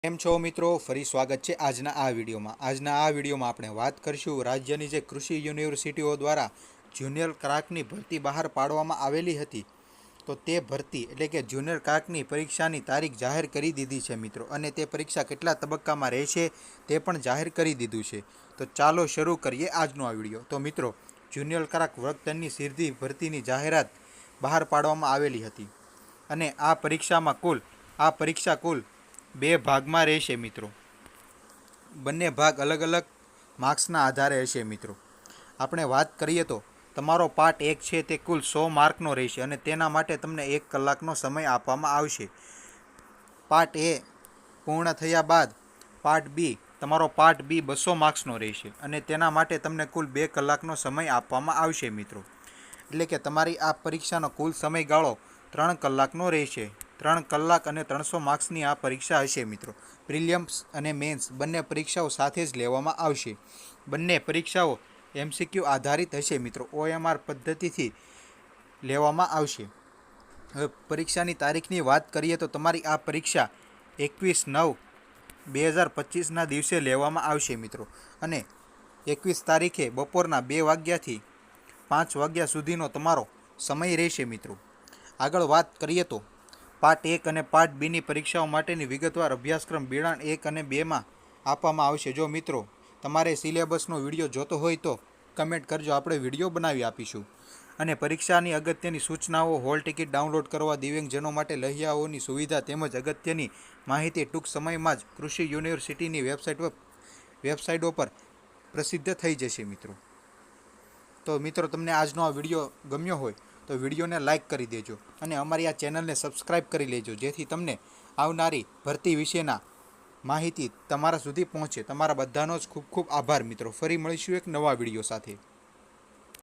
કેમ છો મિત્રો, ફરી સ્વાગત છે આજના આ વિડીયોમાં આપણે વાત કરીશું રાજ્યની જે કૃષિ યુનિવર્સિટીઓ દ્વારા જુનિયર ક્લાર્કની ભરતી બહાર પાડવામાં આવેલી હતી. તો તે ભરતી એટલે કે જુનિયર ક્લાર્કની પરીક્ષાની તારીખ જાહેર કરી દીધી છે મિત્રો, અને તે પરીક્ષા કેટલા તબક્કામાં રહેશે તે પણ જાહેર કરી દીધું છે. તો ચાલો શરૂ કરીએ આજનો આ વિડીયો. તો મિત્રો, જુનિયર ક્લાર્ક વર્ગ 3ની સીધી ભરતીની જાહેરાત બહાર પાડવામાં આવેલી હતી, અને આ પરીક્ષા કુલ 2 ભાગમાં રહેશે મિત્રો. બંને ભાગ અલગ અલગ માર્ક્સના આધારે હશે મિત્રો. આપણે વાત કરીએ તો તમારો પાર્ટ 1 છે તે કુલ 100 માર્કનો રહેશે, અને તેના માટે તમને 1 કલાકનો સમય આપવામાં આવશે. પાર્ટ એ પૂર્ણ થયા બાદ તમારો પાર્ટ બી 200 માર્ક્સનો રહેશે, અને તેના માટે તમને કુલ 2 કલાકનો સમય આપવામાં આવશે મિત્રો. એટલે કે તમારી આ પરીક્ષાનો કુલ સમયગાળો 3 કલાકનો રહેશે. 3 કલાક અને 300 માર્ક્સની આ પરીક્ષા હશે મિત્રો. પ્રિલિમ્સ અને મેન્સ બંને પરીક્ષાઓ સાથે જ લેવામાં આવશે. બંને પરીક્ષાઓ MCQ આધારિત હશે મિત્રો. OMR પદ્ધતિથી લેવામાં આવશે. હવે પરીક્ષાની તારીખની વાત કરીએ તો તમારી આ પરીક્ષા 21/9/2025ના દિવસે લેવામાં આવશે મિત્રો, અને 21 તારીખે બપોરના 2 વાગ્યાથી 5 વાગ્યા સુધીનો તમારો સમય રહેશે મિત્રો. આગળ વાત કરીએ તો પાર્ટ 1 અને પાર્ટ બીની પરીક્ષાઓ માટેની વિગતવાર અભ્યાસક્રમ બિડાણ 1 અને 2માં આપવામાં આવશે. જો મિત્રો તમારે સિલેબસનો વિડીયો જોતો હોય તો કમેન્ટ કરજો, આપણે વિડીયો બનાવી આપીશું. અને પરીક્ષાની અગત્યની સૂચનાઓ, હોલ ટિકિટ ડાઉનલોડ કરવા, દિવ્યાંગજનો માટે લહિયાઓની સુવિધા તેમજ અગત્યની માહિતી ટૂંક સમયમાં જ કૃષિ યુનિવર્સિટીની વેબસાઇટો પર પ્રસિદ્ધ થઈ જશે મિત્રો. તો મિત્રો, તમને આજનો આ વિડીયો ગમ્યો હોય તો વિડીયોને લાઇક કરી દેજો, અને અમારી આ ચેનલને સબસ્ક્રાઈબ કરી લેજો, જેથી તમને આવનારી ભરતી વિશેના માહિતી તમારા સુધી પહોંચે. તમારા બધાનો જ ખૂબ ખૂબ આભાર મિત્રો. ફરી મળીશું એક નવા વિડીયો સાથે.